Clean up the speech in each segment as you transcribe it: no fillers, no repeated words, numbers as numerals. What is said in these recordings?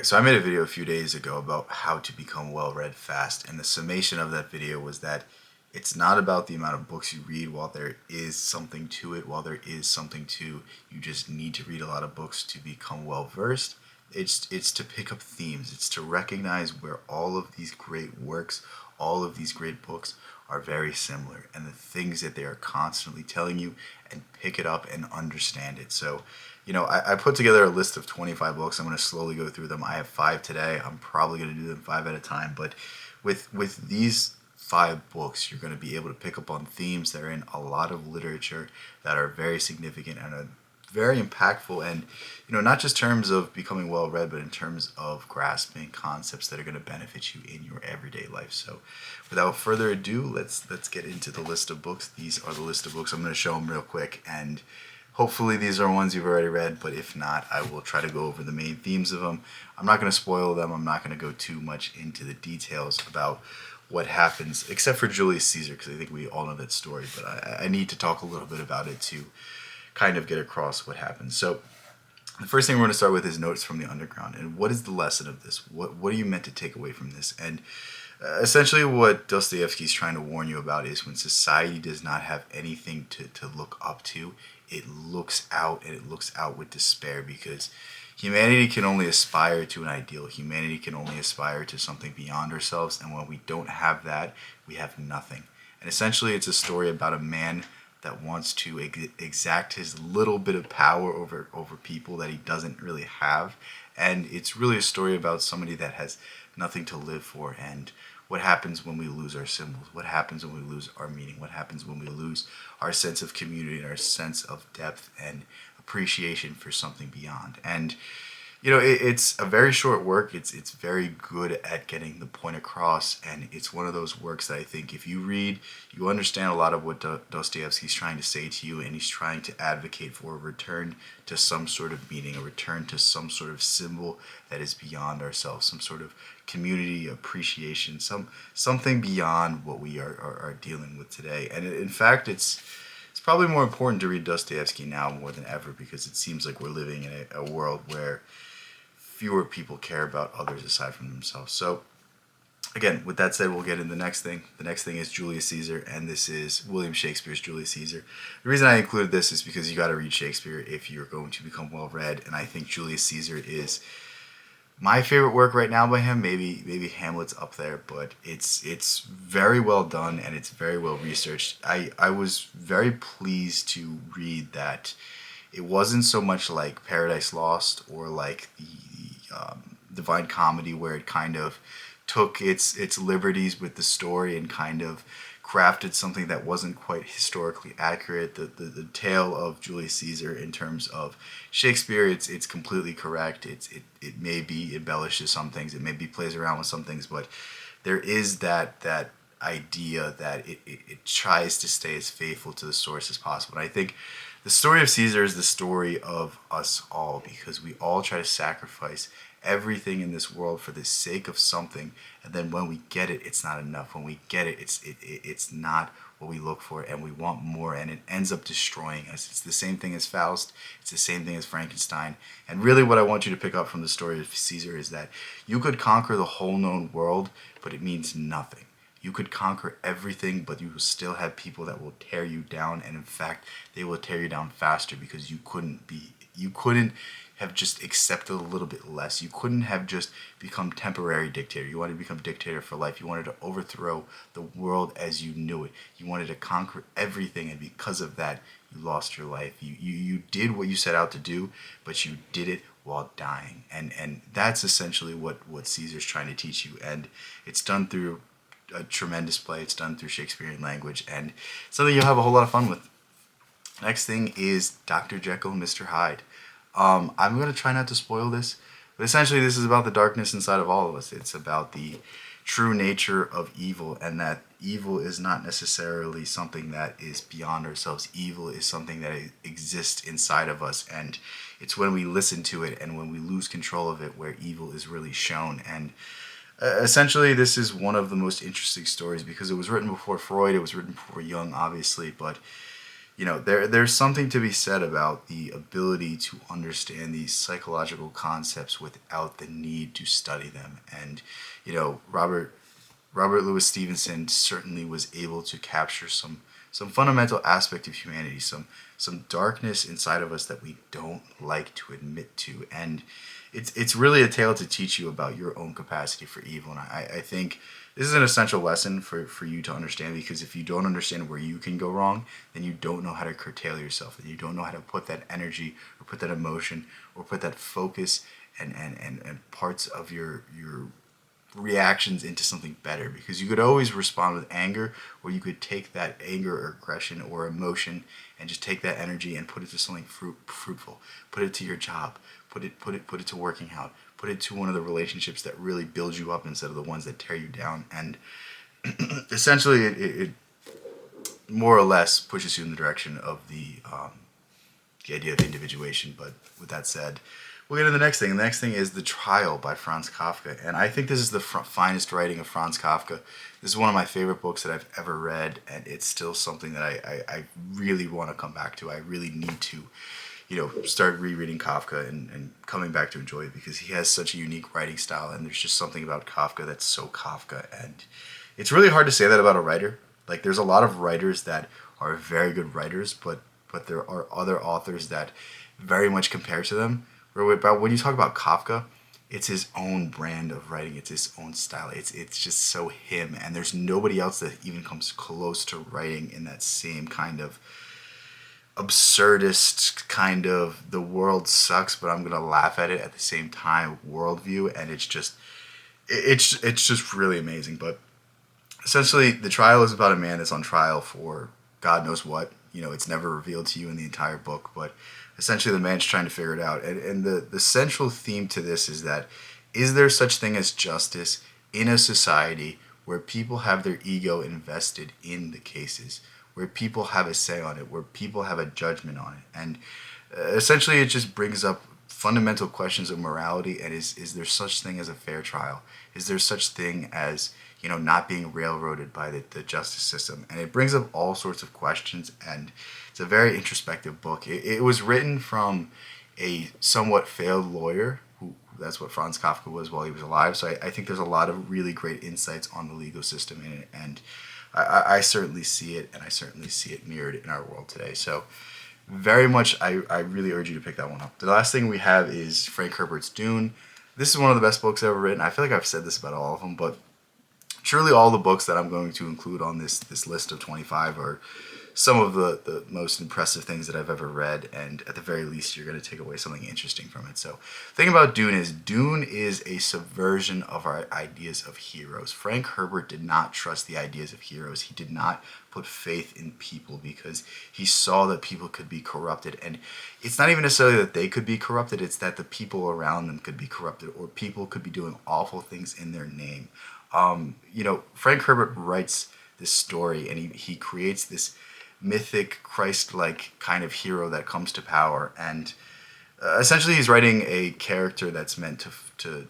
So I made a video a few days ago about how to become well-read fast, and the summation of that video was that it's not about the amount of books you read. While there is something to it, you just need to read a lot of books to become well-versed. It's to pick up themes. It's to recognize where all of these great works, all of these great books are very similar, and the things that they are constantly telling you, and pick it up and understand it. So, I put together a list of 25 books. I'm going to slowly go through them. I have 5 today. I'm probably going to do them 5 at a time. But with these 5 books, you're going to be able to pick up on themes that are in a lot of literature that are very significant and are very impactful. And, not just terms of becoming well read, but in terms of grasping concepts that are going to benefit you in your everyday life. So without further ado, let's get into the list of books. These are the list of books. I'm going to show them real quick, and hopefully these are ones you've already read, but if not, I will try to go over the main themes of them. I'm not going to spoil them. I'm not going to go too much into the details about what happens, except for Julius Caesar, because I think we all know that story, but I need to talk a little bit about it to kind of get across what happens. So the first thing we're going to start with is Notes from the Underground. And what is the lesson of this? What are you meant to take away from this? And essentially what Dostoevsky is trying to warn you about is when society does not have anything to look up to, it looks out, and it looks out with despair, because humanity can only aspire to an ideal. Humanity can only aspire to something beyond ourselves, and when we don't have that, we have nothing. And essentially it's a story about a man that wants to exact his little bit of power over people that he doesn't really have. And it's really a story about somebody that has nothing to live for, and what happens when we lose our symbols, what happens when we lose our meaning, what happens when we lose our sense of community and our sense of depth and appreciation for something beyond. And it's a very short work. It's very good at getting the point across, and it's one of those works that I think if you read, you understand a lot of what Dostoevsky's trying to say to you, and he's trying to advocate for a return to some sort of meaning, a return to some sort of symbol that is beyond ourselves, some sort of community appreciation, something beyond what we are dealing with today. And in fact, it's probably more important to read Dostoevsky now more than ever, because it seems like we're living in a world where fewer people care about others aside from themselves. So again, with that said, we'll get into the next thing. The next thing is Julius Caesar, and this is William Shakespeare's Julius Caesar. The reason I included this is because you got to read Shakespeare if you're going to become well read, and I think Julius Caesar is my favorite work right now by him. Maybe Hamlet's up there, but it's very well done, and it's very well researched. I was very pleased to read that it wasn't so much like Paradise Lost or like the Divine Comedy, where it kind of took its liberties with the story and kind of crafted something that wasn't quite historically accurate. The tale of Julius Caesar in terms of Shakespeare, it's completely correct. It maybe embellishes some things, it maybe plays around with some things, but there is that idea that it tries to stay as faithful to the source as possible. And I think the story of Caesar is the story of us all, because we all try to sacrifice everything in this world for the sake of something, and then when we get it, it's not enough. When we get it, it's not what we look for, and we want more, and it ends up destroying us. It's the same thing as Faust. It's the same thing as Frankenstein. And really what I want you to pick up from the story of Caesar is that you could conquer the whole known world, but it means nothing. You could conquer everything, but you will still have people that will tear you down, and in fact, they will tear you down faster, because you couldn't have just accepted a little bit less. You couldn't have just become temporary dictator. You wanted to become dictator for life. You wanted to overthrow the world as you knew it. You wanted to conquer everything, and because of that, you lost your life. You did what you set out to do, but you did it while dying. And that's essentially what Caesar's trying to teach you. And it's done through a tremendous play. It's done through Shakespearean language, and something you'll have a whole lot of fun with. Next thing is Dr. Jeckyll and Mr Hyde. I'm going to try not to spoil this, but essentially this is about the darkness inside of all of us. It's about the true nature of evil, and that evil is not necessarily something that is beyond ourselves. Evil is something that exists inside of us, and it's when we listen to it and when we lose control of it where evil is really shown. And essentially this is one of the most interesting stories, because it was written before Freud, it was written before Jung, obviously, but there's something to be said about the ability to understand these psychological concepts without the need to study them. And Robert Louis Stevenson certainly was able to capture some fundamental aspect of humanity, some darkness inside of us that we don't like to admit to. And it's really a tale to teach you about your own capacity for evil. And I think this is an essential lesson for you to understand, because if you don't understand where you can go wrong, then you don't know how to curtail yourself, and you don't know how to put that energy or put that emotion or put that focus and parts of your reactions into something better. Because you could always respond with anger, or you could take that anger or aggression or emotion and just take that energy and put it to something fruitful. Put it to your job. Put it to working out. Put it to one of the relationships that really build you up instead of the ones that tear you down. And essentially, it more or less pushes you in the direction of the idea of individuation. But with that said, we'll get to the next thing. The next thing is The Trial by Franz Kafka. And I think this is the finest writing of Franz Kafka. This is one of my favorite books that I've ever read, and it's still something that I really want to come back to. I really need to start rereading Kafka and coming back to enjoy it, because he has such a unique writing style, and there's just something about Kafka that's so Kafka. And it's really hard to say that about a writer. Like, there's a lot of writers that are very good writers, but there are other authors that very much compare to them. When you talk about Kafka, it's his own brand of writing. It's his own style. It's just so him, and there's nobody else that even comes close to writing in that same kind of absurdist kind of the world sucks, but I'm gonna laugh at it at the same time worldview. And it's just really amazing. But essentially, The Trial is about a man that's on trial for God knows what. It's never revealed to you in the entire book, but essentially the man's trying to figure it out. And the central theme to this is that, is there such thing as justice in a society where people have their ego invested in the cases, where people have a say on it, where people have a judgment on it? And essentially it just brings up fundamental questions of morality. And is there such thing as a fair trial? Is there such thing as not being railroaded by the justice system? And it brings up all sorts of questions, and it's a very introspective book. It was written from a somewhat failed lawyer, who that's what Franz Kafka was while he was alive. So I think there's a lot of really great insights on the legal system in it, and I certainly see it, and I certainly see it mirrored in our world today. So very much, I really urge you to pick that one up. The last thing we have is Frank Herbert's Dune. This is one of the best books ever written. I feel like I've said this about all of them, but truly all the books that I'm going to include on this list of 25 are some of the most impressive things that I've ever read, and at the very least you're going to take away something interesting from it. So the thing about Dune is a subversion of our ideas of heroes. Frank Herbert did not trust the ideas of heroes. He did not put faith in people, because he saw that people could be corrupted. And it's not even necessarily that they could be corrupted, it's that the people around them could be corrupted, or people could be doing awful things in their name. Frank Herbert writes this story, and he creates this mythic, Christ-like kind of hero that comes to power. And essentially he's writing a character that's meant to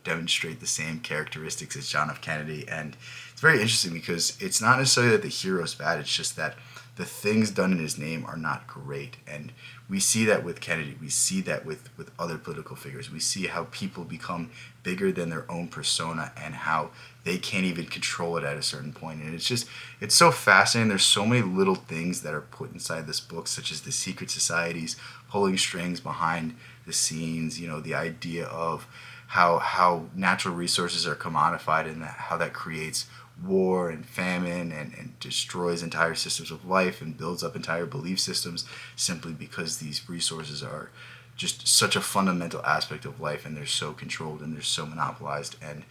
demonstrate the same characteristics as John F. Kennedy. And it's very interesting, because it's not necessarily that the hero's bad, it's just that the things done in his name are not great. And we see that with Kennedy. We see that with other political figures. We see how people become bigger than their own persona, and how they can't even control it at a certain point. And it's so fascinating. There's so many little things that are put inside this book, such as the secret societies pulling strings behind the scenes, the idea of how natural resources are commodified, and how that creates war and famine, and destroys entire systems of life, and builds up entire belief systems, simply because these resources are just such a fundamental aspect of life, and they're so controlled, and they're so monopolized. And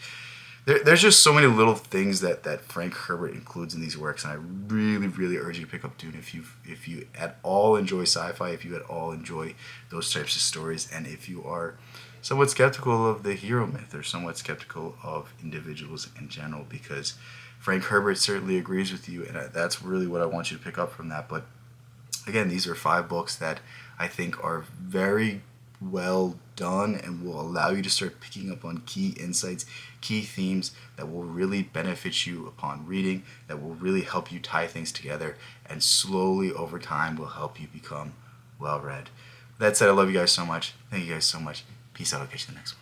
there's just so many little things that Frank Herbert includes in these works, and I really, really urge you to pick up Dune if you at all enjoy sci-fi, if you at all enjoy those types of stories, and if you are somewhat skeptical of the hero myth, or somewhat skeptical of individuals in general, because Frank Herbert certainly agrees with you, and that's really what I want you to pick up from that. But again, these are 5 books that I think are very well done and will allow you to start picking up on key insights, key themes that will really benefit you upon reading, that will really help you tie things together, and slowly over time will help you become well read. That said, I love you guys so much. Thank you guys so much. Peace out. I'll catch you in the next one.